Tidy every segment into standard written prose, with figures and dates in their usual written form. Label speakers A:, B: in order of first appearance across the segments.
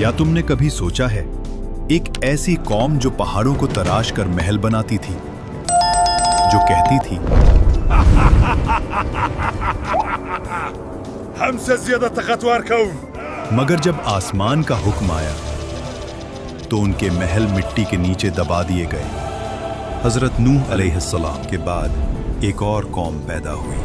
A: या तुमने कभी सोचा है एक ऐसी कौम जो पहाड़ों को तराश कर महल बनाती थी, जो कहती थी
B: हमसे ज्यादा ताकतवर कौन,
A: मगर जब आसमान का हुक्म आया तो उनके महल मिट्टी के नीचे दबा दिए गए। हजरत नूह अलैहिस्सलाम के बाद एक और कौम पैदा हुई,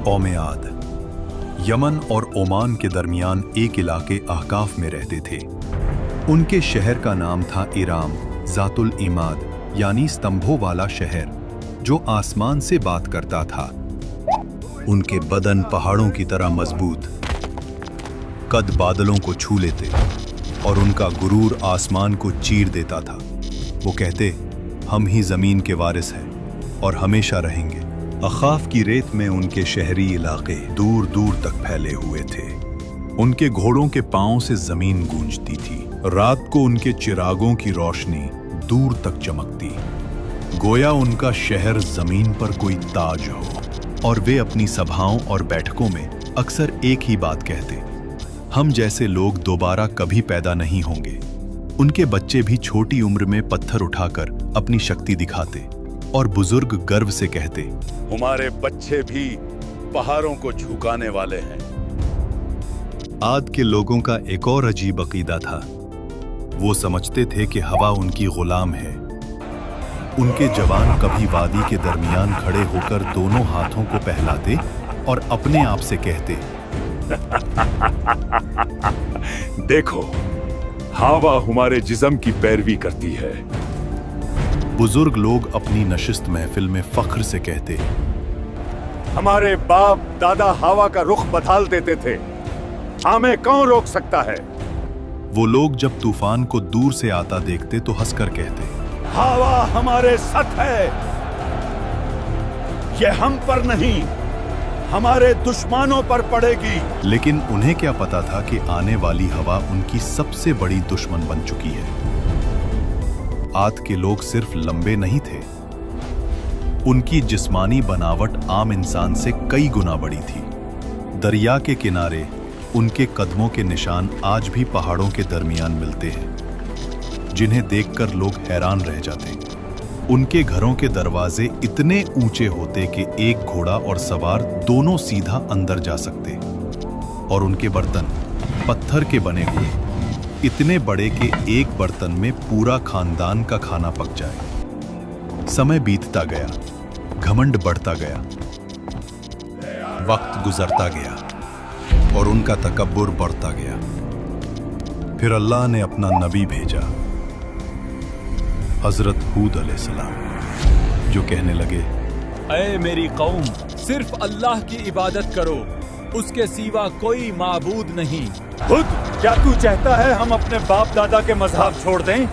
A: कौम आद। यमन और ओमान के दरमियान एक इलाके अहकाफ में रहते थे। उनके शहर का नाम था इराम जातुल इमाद, यानी स्तंभों वाला शहर, जो आसमान से बात करता था। उनके बदन पहाड़ों की तरह मजबूत, कद बादलों को छू लेते और उनका गुरूर आसमान को चीर देता था। वो कहते, हम ही जमीन के वारिस हैं और हमेशा रहेंगे। अखाफ की रेत में उनके शहरी इलाके दूर दूर तक फैले हुए थे। उनके घोड़ों के पांव से जमीन गूंजती थी। रात को उनके चिरागों की रोशनी दूर तक चमकती, गोया उनका शहर जमीन पर कोई ताज हो। और वे अपनी सभाओं और बैठकों में अक्सर एक ही बात कहते, हम जैसे लोग दोबारा कभी पैदा नहीं होंगे। उनके बच्चे भी छोटी उम्र में पत्थर उठाकर अपनी शक्ति दिखाते और बुजुर्ग गर्व से कहते,
B: हमारे बच्चे भी पहाड़ों को झुकाने वाले हैं।
A: आद के लोगों का एक और अजीब अकीदा था। वो समझते थे कि हवा उनकी गुलाम है। उनके जवान कभी वादी के दरमियान खड़े होकर दोनों हाथों को पहलाते और अपने आप से कहते,
B: देखो, हवा हमारे जिस्म की पैरवी करती है।
A: बुजुर्ग लोग अपनी नशिस्त महफिल में फख्र से कहते,
B: हमारे बाप दादा हवा का रुख बदल देते थे, हमें कौन रोक सकता है।
A: वो लोग जब तूफान को दूर से आता देखते तो हंसकर कहते,
B: हवा हमारे साथ है, ये हम पर नहीं हमारे दुश्मनों पर पड़ेगी।
A: लेकिन उन्हें क्या पता था कि आने वाली हवा उनकी सबसे बड़ी दुश्मन बन चुकी है। आद के लोग सिर्फ लंबे नहीं थे, उनकी जिस्मानी बनावट आम इंसान से कई गुना बड़ी थी। दरिया के किनारे उनके कदमों के निशान आज भी पहाड़ों के दरमियान मिलते हैं, जिन्हें देखकर लोग हैरान रह जाते। उनके घरों के दरवाजे इतने ऊंचे होते कि एक घोड़ा और सवार दोनों सीधा अंदर जा सकते, और उनके बर्तन पत्थर के बने हुए, इतने बड़े कि एक बर्तन में पूरा खानदान का खाना पक जाए। समय बीतता गया, घमंड बढ़ता गया, वक्त गुजरता गया और उनका तकब्बुर बढ़ता गया। फिर अल्लाह ने अपना नबी भेजा, हजरत हूद अलैहिस्सलाम, जो कहने लगे,
C: ऐ मेरी कौम, सिर्फ अल्लाह की इबादत करो, उसके सिवा कोई माबूद नहीं।
B: खुद क्या तू चाहता है हम अपने बाप दादा के मजहब छोड़ दें?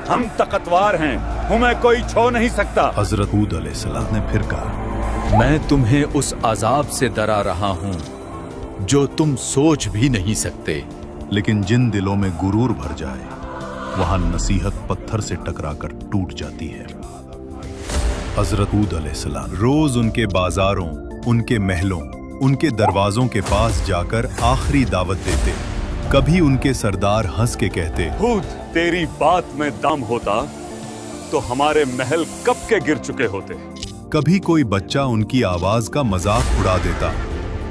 B: हम ताकतवर हैं, हमें कोई छो नहीं सकता।
A: हजरत हूद अलैहिस्सलाम ने फिर कहा,
C: मैं तुम्हें उस अजाब से डरा रहा हूँ जो तुम सोच भी नहीं सकते।
A: लेकिन जिन दिलों में गुरूर भर जाए, वहां नसीहत पत्थर से टकराकर टूट जाती है। हजरत हूद अलैहिस्सलाम रोज उनके बाजारों, उनके महलों, उनके दरवाजों के पास जाकर आखिरी दावत देते। कभी उनके सरदार हंस के कहते,
B: हूद, तेरी बात में दम होता तो हमारे महल कब के गिर चुके होते।
A: कभी कोई बच्चा उनकी आवाज का मजाक उड़ा देता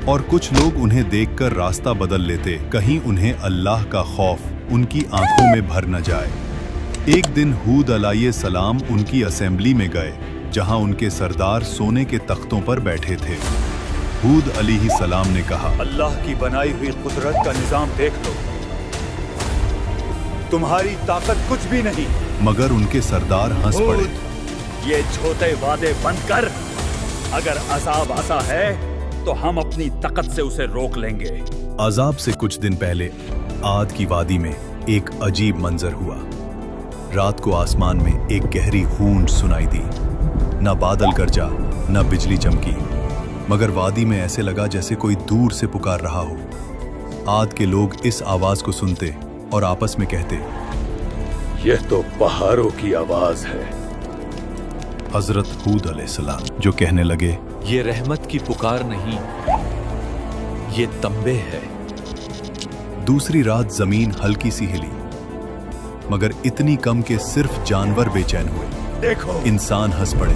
A: और कुछ लोग उन्हें देखकर रास्ता बदल लेते, कहीं उन्हें अल्लाह का खौफ उनकी आंखों में भर न जाए। एक दिन हूद अलैहिस्सलाम उनकी असेंबली में गए, जहां उनके सरदार सोने के तख्तों पर बैठे थे। हूद अलैहिस्सलाम ने कहा,
B: अल्लाह की बनाई हुई कुदरत का निजाम देख लो, तुम्हारी ताकत कुछ भी नहीं।
A: मगर उनके सरदार हंस पड़े।
B: ये छोटे वादे बंद कर, अगर अजाब आता है तो हम अपनी ताकत से उसे रोक लेंगे।
A: अजाब से कुछ दिन पहले आद की वादी में एक अजीब मंजर हुआ। रात को आसमान में एक गहरी गूंज सुनाई दी। न बादल गरजा, न बिजली चमकी, मगर वादी में ऐसे लगा जैसे कोई दूर से पुकार रहा हो। आद के लोग इस आवाज को सुनते और आपस में कहते,
B: यह तो पहाड़ों की आवाज है।
A: हजरत हूद अलैहिस्सलाम जो कहने लगे,
C: ये रहमत की पुकार नहीं, ये तंबे है।
A: दूसरी रात जमीन हल्की सी हिली, मगर इतनी कम कि सिर्फ जानवर बेचैन हुए।
B: देखो,
A: इंसान हंस पड़े।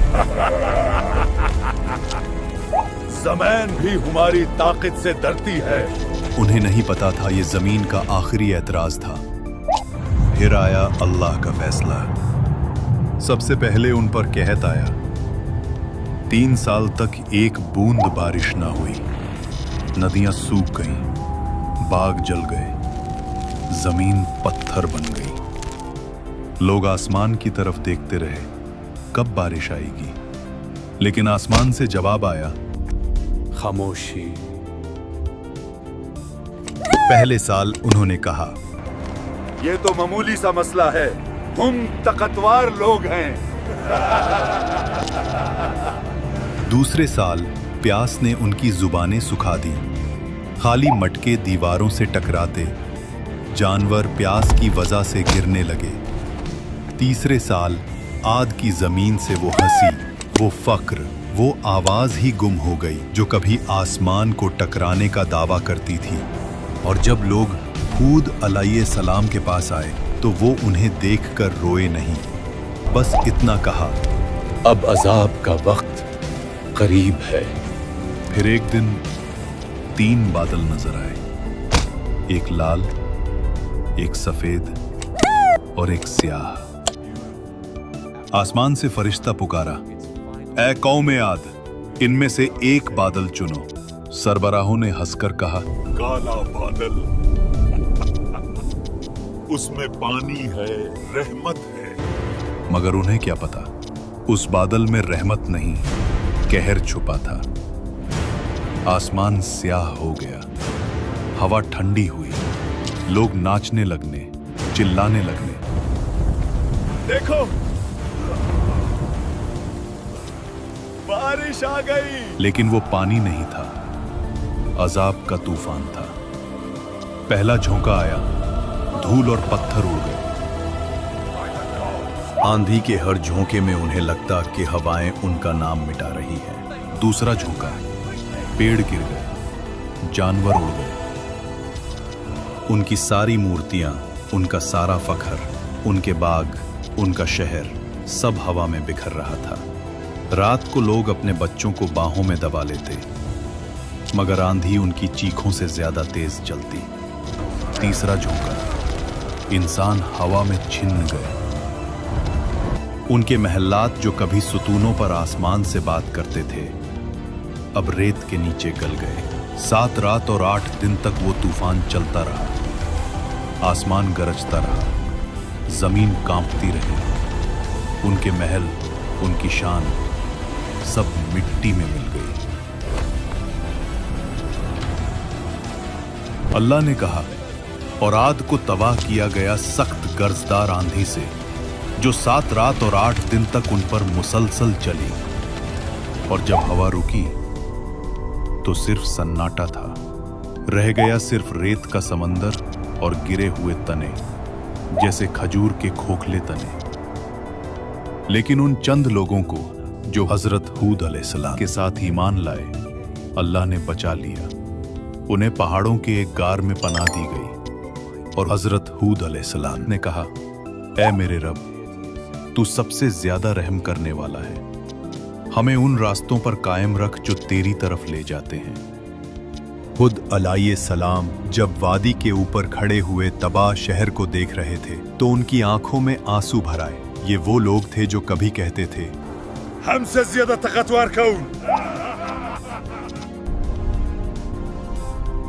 B: ज़मीन भी हमारी ताकत से डरती है।
A: उन्हें नहीं पता था ये जमीन का आखिरी एतराज था। फिर आया अल्लाह का फैसला। सबसे पहले उन पर कहत आया। 3 साल तक एक बूंद बारिश ना हुई। नदियां सूख गईं, बाग जल गए, जमीन पत्थर बन गई। लोग आसमान की तरफ देखते रहे, कब बारिश आएगी। लेकिन आसमान से जवाब आया,
C: खामोशी।
A: पहले साल उन्होंने कहा,
B: ये तो मामूली सा मसला है, हम ताकतवर लोग हैं।
A: दूसरे साल प्यास ने उनकी जुबानें सुखा दी। खाली मटके दीवारों से टकराते, जानवर प्यास की वजह से गिरने लगे। तीसरे साल आद की जमीन से वो हंसी, वो फक्र, वो आवाज ही गुम हो गई जो कभी आसमान को टकराने का दावा करती थी। और जब लोग हूद अलैहिस्सलाम के पास आए तो वो उन्हें देखकर रोए नहीं, बस इतना कहा,
C: अब अजाब का वक्त करीब है।
A: फिर एक दिन 3 बादल नजर आए, एक लाल, एक सफेद और एक स्याह। आसमान से फरिश्ता पुकारा, ऐ कौम आद, इनमें से एक बादल चुनो। सरबराहों ने हंसकर कहा,
D: काला बादल, उसमें पानी है, रहमत है।
A: मगर उन्हें क्या पता, उस बादल में रहमत नहीं, कहर छुपा था। आसमान स्याह हो गया, हवा ठंडी हुई, लोग नाचने लगने, चिल्लाने लगने।
B: देखो, बारिश आ गई।
A: लेकिन वो पानी नहीं था, अजाब का तूफान था। पहला झोंका आया, धूल और पत्थर उड़ गए। आंधी के हर झोंके में उन्हें लगता कि हवाएं उनका नाम मिटा रही हैं। दूसरा झोंका, पेड़ गिर गए, जानवर उड़ गए। उनकी सारी मूर्तियां, उनका सारा फखर, उनके बाग, उनका शहर, सब हवा में बिखर रहा था। रात को लोग अपने बच्चों को बाहों में दबा लेते, मगर आंधी उनकी चीखों से ज्यादा तेज चलती। तीसरा झोंका, इंसान हवा में छिन्न गए। उनके महल्लात जो कभी सुतूनों पर आसमान से बात करते थे, अब रेत के नीचे गल गए। 7 रात और 8 दिन तक वो तूफान चलता रहा। आसमान गरजता रहा, जमीन कांपती रही। उनके महल, उनकी शान, सब मिट्टी में मिल गई। अल्लाह ने कहा, और आद को तबाह किया गया सख्त गर्जदार आंधी से, जो 7 रात और 8 दिन तक उन पर मुसलसल चली। और जब हवा रुकी तो सिर्फ सन्नाटा था। रह गया सिर्फ रेत का समंदर और गिरे हुए तने, जैसे खजूर के खोखले तने। लेकिन उन चंद लोगों को जो हजरत हूद अलैहिस्सलाम के साथ ईमान लाए, अल्लाह ने बचा लिया। उन्हें पहाड़ों के एक गार में पनाह दी गई। और हजरत हूद अलैहिस्सलाम ने कहा, ऐ मेरे रब, तू सबसे ज्यादा रहम करने वाला है, हमें उन रास्तों पर कायम रख जो तेरी तरफ ले जाते हैं। हूद अलैहिस्सलाम जब वादी के ऊपर खड़े हुए तबाह शहर को देख रहे थे तो उनकी आंखों में आंसू भर आए। ये वो लोग थे जो कभी कहते थे,
B: हमसे ज्यादा ताकतवर कौन?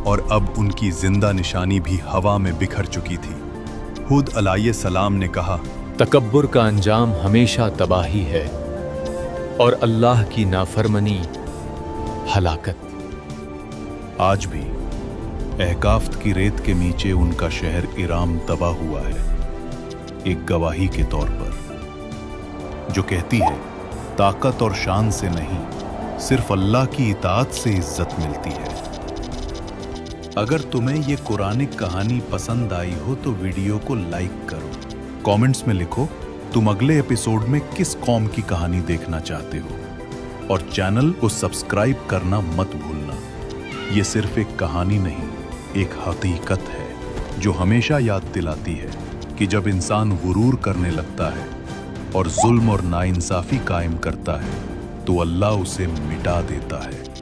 A: और अब उनकी जिंदा निशानी भी हवा में बिखर चुकी थी। हूद अलैहिस्सलाम ने कहा,
C: तकब्बुर का अंजाम हमेशा तबाही है और अल्लाह की नाफरमानी हलाकत।
A: आज भी अहकाफ्त की रेत के नीचे उनका शहर इराम दबा हुआ है, एक गवाही के तौर पर, जो कहती है ताकत और शान से नहीं, सिर्फ अल्लाह की इताअत से इज्जत मिलती है। अगर तुम्हें ये कुरानिक कहानी पसंद आई हो तो वीडियो को लाइक करो, कमेंट्स में लिखो तुम अगले एपिसोड में किस कौम की कहानी देखना चाहते हो, और चैनल को सब्सक्राइब करना मत भूलना। ये सिर्फ एक कहानी नहीं, एक हकीकत है। جو ہمیشہ یاد دلاتی ہے کہ جب انسان غرور کرنے لگتا ہے اور ظلم اور ناانصافی قائم کرتا ہے تو اللہ اسے مٹا دیتا ہے۔